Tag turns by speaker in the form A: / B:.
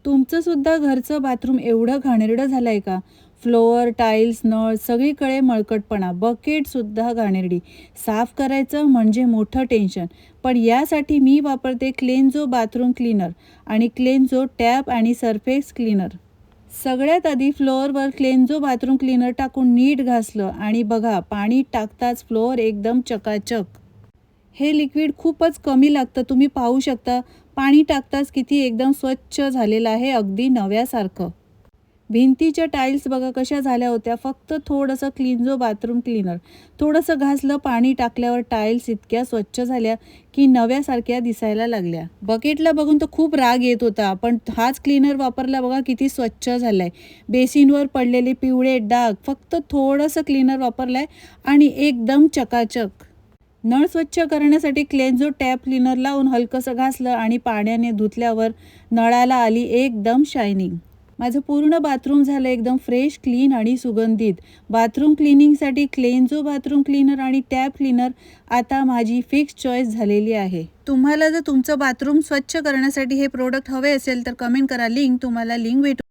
A: तुमचं सुद्धा घरचं बाथरूम एवढं घाणेरडं झालं आहे का? फ्लोअर, टाईल्स, नळ सगळीकडे मळकटपणा, बकेटसुद्धा घाणेरडी. साफ करायचं म्हणजे मोठं टेन्शन. पण यासाठी मी वापरते क्लेन्झो बाथरूम क्लीनर आणि क्लेन्झो टॅप आणि सरफेस क्लीनर. सगळ्यात आधी फ्लोअरवर क्लेन्झो बाथरूम क्लीनर टाकून नीट घासलं आणि बघा पाणी टाकताच फ्लोअर एकदम चकाचक. हे लिक्विड खूपच कमी लागतं. तुम्ही पाहू शकता पाणी टाकताच किती एकदम स्वच्छ झालेलं आहे, अगदी नव्यासारखं. भिंतीच्या टाईल्स बघा कशा झाल्या होत्या. फक्त थोडंसं क्लीन्झो बाथरूम क्लीनर थोडंसं घासलं, पाणी टाकल्यावर टाईल्स इतक्या स्वच्छ झाल्या की नव्यासारख्या दिसायला लागल्या. बकेटला बघून तर खूप राग येत होता, पण हाच क्लीनर वापरला बघा किती स्वच्छ झालाय. बेसिनवर पडलेले पिवळे डाग फक्त थोडंसं क्लीनर वापरलंय आणि एकदम चकाचक. नळ स्वच्छ करण्यासाठी क्लेन्झो टॅप क्लीनर लावून हलकंसं घासलं आणि पाण्याने धुतल्यावर नळाला आली एकदम शायनिंग. माझं पूर्ण बाथरूम झालं एकदम फ्रेश, क्लीन आणि सुगंधित. बाथरूम क्लिनिंगसाठी क्लेन्झो बाथरूम क्लीनर आणि टॅप क्लीनर आता माझी फिक्स चॉईस झालेली आहे. तुम्हाला जर तुमचं बाथरूम स्वच्छ करण्यासाठी हे प्रोडक्ट हवे असेल तर कमेंट करा. तुम्हाला लिंक भेटू